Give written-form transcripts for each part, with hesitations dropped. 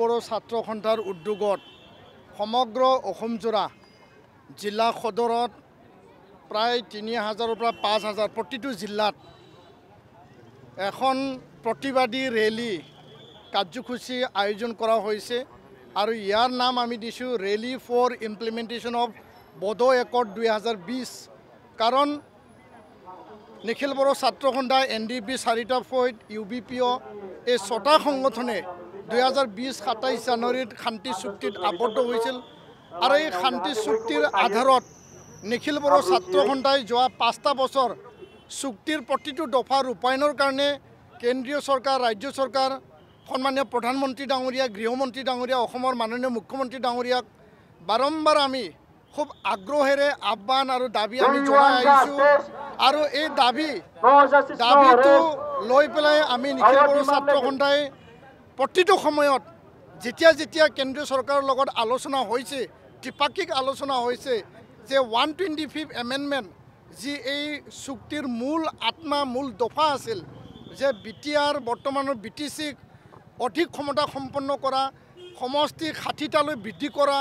বড়ো ছাত্ৰ সন্থাৰ উদ্যোগত সমগ্ৰ অসমজোৰা জিলা সদৰত প্ৰায় 3000ৰ পৰা 5000 প্ৰতিটো জিলাত এখন প্ৰতিবাদী ৰেলী কাৰ্যসূচী আয়োজন কৰা হৈছে আৰু ইয়াৰ নাম আমি দিছোঁ rally for implementation of Bodo accord 2020 কাৰণ নিখিল বড়ো ছাত্ৰ সন্থা NDP চাৰিটা ফৈদ UBPO এই ছটা সংগঠনে 2020 27 জানুৱাৰীত শান্তি চুক্তিত আবদ্ধ হৈছিল আৰু এই শান্তি চুক্তিৰ আধাৰত নিখিল বড়ো ছাত্ৰ সন্থাই যোৱা 5টা বছৰ চুক্তিৰ প্ৰতিটো দফা ৰূপায়ণৰ কাৰণে কেন্দ্ৰীয় চৰকাৰ ৰাজ্য চৰকাৰ সন্মানীয় প্ৰধানমন্ত্ৰী ডাঙৰীয়া গৃহমন্ত্ৰী ডাঙৰীয়া অসমৰ মাননীয় মুখ্যমন্ত্ৰী ডাঙৰীয়াক বাৰম্বাৰ আমি খুব আগ্ৰহেৰে আহ্বান আৰু দাবী আমি জনাই আহিছোঁ আৰু এই দাবীটো লৈ পেলাই আমি নিখিল বড়ো ছাত্ৰ সন্থাই প্ৰতিটো সময়ত যেতিয়া কেন্দ্ৰীয় চৰকাৰৰ লগত আলোচনা হৈছে ত্ৰিপাক্ষিক আলোচনা হৈছে যে 125th এমেণ্ডমেণ্ট যি এই চুক্তিৰ মূল আত্মা মূল দফা আছিল যে BTR বৰ্তমানৰ BTCক অধিক ক্ষমতা সম্পন্ন কৰা সমষ্টি 60টালৈ বৃদ্ধি কৰা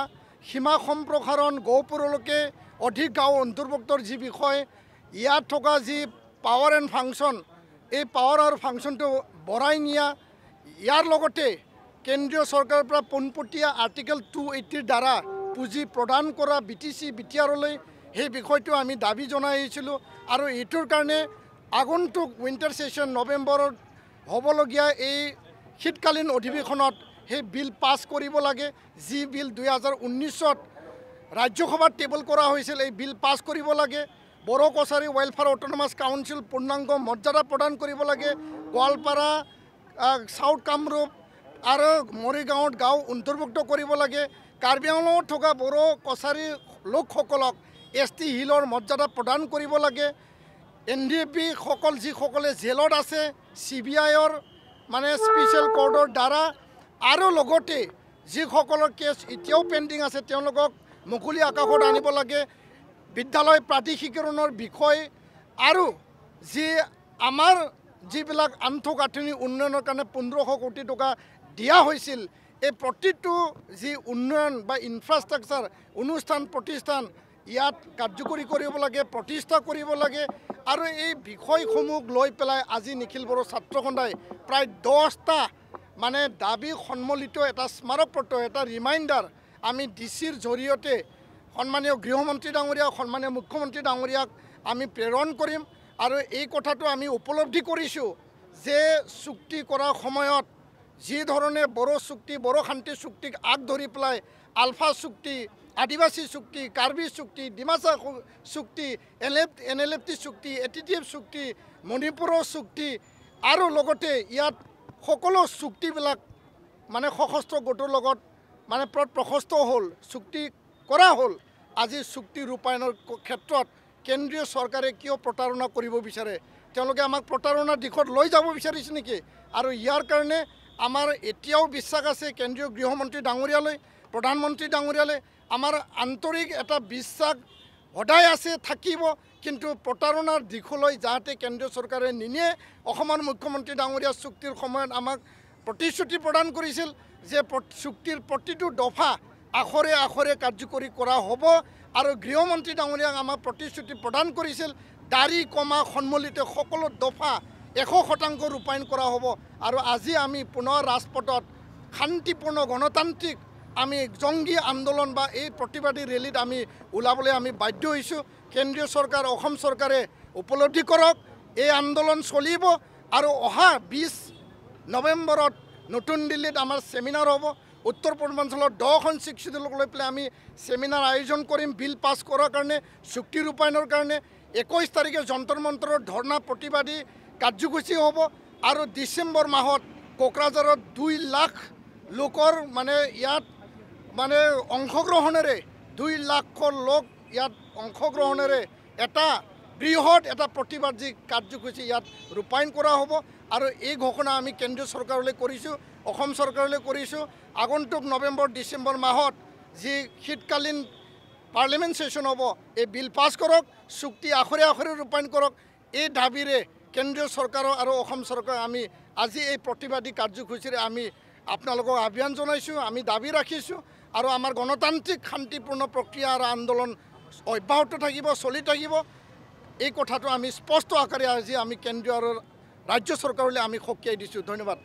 সীমা সম্প্ৰসাৰণ গহপুৰলৈকে অধিক গাঁও অন্তৰ্ভুক্তৰ যি বিষয় ইয়াত থকা যি পাৱাৰ এণ্ড ফাংচন এই পাৱাৰ আৰু ফাংচনটো বঢ়াই নিয়া ইয়াৰ লগতে কেন্দ্ৰীয় চৰকাৰৰ পৰা পোনপটীয়া আৰ্টিকেল 280ৰ দ্বাৰা পুঁজি প্ৰদান কৰা BTC BTRলৈ সেই বিষয়টো আমি দাবী জনাই আহিছিলোঁ আৰু এইটোৰ কাৰণে আগন্তুক উইণ্টাৰ ছেশ্যন নৱেম্বৰত হ'বলগীয়া এই শীতকালীন অধিৱেশনত সেই বিল পাছ কৰিব লাগে যি বিল 2019ত ৰাজ্যসভাত টেবল কৰা হৈছিল এই বিল পাছ কৰিব লাগে Bodo Kachari welfare autonomous council পূৰ্ণাংগ মৰ্যাদা প্ৰদান কৰিব লাগে গোৱালপাৰা সাউথ কামৰূপ আৰু মৰিগাঁৱত গাঁও অন্তৰ্ভুক্ত কৰিব লাগে কাৰ্বি আংলঙত থকা বড়ো কছাৰী লোকসকলক ST হিলৰ মৰ্যাদা প্ৰদান কৰিব লাগে NDP সকল যিসকলে জেলত আছে CBIৰ মানে স্পেচিয়েল কোৰ্টৰ দ্বাৰা আৰু লগতে যিসকলৰ কেছ এতিয়াও পেণ্ডিং আছে তেওঁলোকক মুকলি আকাশত আনিব লাগে বিদ্যালয় প্ৰাধিকৰণৰ বিষয় আৰু যি আমাৰ যিবিলাক আন্তঃগাঁথনি উন্নয়নৰ কাৰণে 1500 কোটি টকা দিয়া হৈছিল এই প্ৰতিটো যি উন্নয়ন বা ইনফ্ৰাষ্ট্ৰাকচাৰ অনুষ্ঠান প্ৰতিষ্ঠান ইয়াত কাৰ্যকৰী কৰিব লাগে প্ৰতিষ্ঠা কৰিব লাগে আৰু এই বিষয়সমূহ লৈ পেলাই আজি নিখিল বড়ো ছাত্ৰ সন্থাই প্ৰায় 10টা মানে দাবী সন্মিলিত এটা স্মাৰকপত্ৰ এটা ৰিমাইণ্ডাৰ আমি DCৰ জৰিয়তে সন্মানীয় গৃহমন্ত্ৰী ডাঙৰীয়া সন্মানীয় মুখ্যমন্ত্ৰী ডাঙৰীয়াক আমি প্ৰেৰণ কৰিম আৰু এই কথাটো আমি উপলব্ধি কৰিছোঁ যে চুক্তি কৰাৰ সময়ত যি ধৰণে বড়ো চুক্তি বড়ো শান্তি চুক্তিক আগ ধৰি পেলাই আলফা চুক্তি আদিবাসী চুক্তি কাৰ্বি চুক্তি ডিমাচা চুক্তি NLFT চুক্তি ATTF চুক্তি মণিপুৰৰ চুক্তি আৰু লগতে ইয়াত সকলো চুক্তিবিলাক মানে সশস্ত্ৰ গোটৰ লগত মানে প্ৰশস্ত হ'ল চুক্তি কৰা হ'ল আজি চুক্তি ৰূপায়ণৰ ক্ষেত্ৰত কেন্দ্ৰীয় চৰকাৰে কিয় প্ৰতাৰণা কৰিব বিচাৰে তেওঁলোকে আমাক প্ৰতাৰণাৰ দিশত লৈ যাব বিচাৰিছে নেকি আৰু ইয়াৰ কাৰণে আমাৰ এতিয়াও বিশ্বাস আছে কেন্দ্ৰীয় গৃহমন্ত্ৰী ডাঙৰীয়ালৈ প্ৰধানমন্ত্ৰী ডাঙৰীয়ালৈ আমাৰ আন্তৰিক এটা বিশ্বাস সদায় আছে থাকিব কিন্তু প্ৰতাৰণাৰ দিশলৈ যাতে কেন্দ্ৰীয় চৰকাৰে নিনিয়ে অসমৰ মুখ্যমন্ত্ৰী ডাঙৰীয়া চুক্তিৰ সময়ত আমাক প্ৰতিশ্ৰুতি প্ৰদান কৰিছিল যে চুক্তিৰ প্ৰতিটো দফা আখৰে আখৰে কাৰ্যকৰী কৰা হ'ব আৰু গৃহমন্ত্ৰী ডাঙৰীয়াক আমাক প্ৰতিশ্ৰুতি প্ৰদান কৰিছিল দাড়ি কমা সন্মিলিত সকলো দফা 100% ৰূপায়ণ কৰা হ'ব আৰু আজি আমি পুনৰ ৰাজপথত শান্তিপূৰ্ণ গণতান্ত্ৰিক আমি জংগী আন্দোলন বা এই প্ৰতিবাদী ৰেলীত আমি ওলাবলৈ আমি বাধ্য হৈছোঁ কেন্দ্ৰীয় চৰকাৰ অসম চৰকাৰে উপলব্ধি কৰক এই আন্দোলন চলিব আৰু অহা 20 নৱেম্বৰত নতুন দিল্লীত আমাৰ সেমিনাৰ হ'ব উত্তৰ পূৰ্বাঞ্চলৰ 10খন শিক্ষিতক লৈ পেলাই আমি সেমিনাৰ আয়োজন কৰিম বিল পাছ কৰাৰ কাৰণে চুক্তি ৰূপায়ণৰ কাৰণে 21 তাৰিখে যন্তৰ মন্তৰৰ ধৰ্ণা প্ৰতিবাদী কাৰ্যসূচী হ'ব আৰু ডিচেম্বৰ মাহত কোকৰাঝাৰত 2 লাখ লোকৰ মানে ইয়াত মানে অংশগ্ৰহণেৰে 2 লাখ লোক ইয়াত অংশগ্ৰহণেৰে এটা বৃহৎ এটা প্ৰতিবাদী কাৰ্যসূচী ইয়াত ৰূপায়ণ কৰা হ'ব আৰু এই ঘোষণা আমি কেন্দ্ৰীয় চৰকাৰলৈ কৰিছোঁ অসম চৰকাৰলৈ কৰিছোঁ আগন্তুক নৱেম্বৰ ডিচেম্বৰ মাহত যি শীতকালীন পাৰ্লিমেণ্ট ছেশ্যন হ'ব এই বিল পাছ কৰক চুক্তি আখৰে আখৰে ৰূপায়ণ কৰক এই দাবীৰে কেন্দ্ৰীয় চৰকাৰ আৰু অসম চৰকাৰ আমি আজি এই প্ৰতিবাদী কাৰ্যসূচীৰে আমি আপোনালোকক আহ্বান জনাইছোঁ, আমি দাবী ৰাখিছোঁ আৰু আমাৰ গণতান্ত্ৰিক শান্তিপূৰ্ণ প্ৰক্ৰিয়া আৰু আন্দোলন অব্যাহত থাকিব, চলি থাকিব। এই কথাটো আমি স্পষ্ট আকাৰে আজি আমি কেন্দ্ৰীয় আৰু ৰাজ্য চৰকাৰলৈ আমি সকীয়াই দিছোঁ। ধন্যবাদ।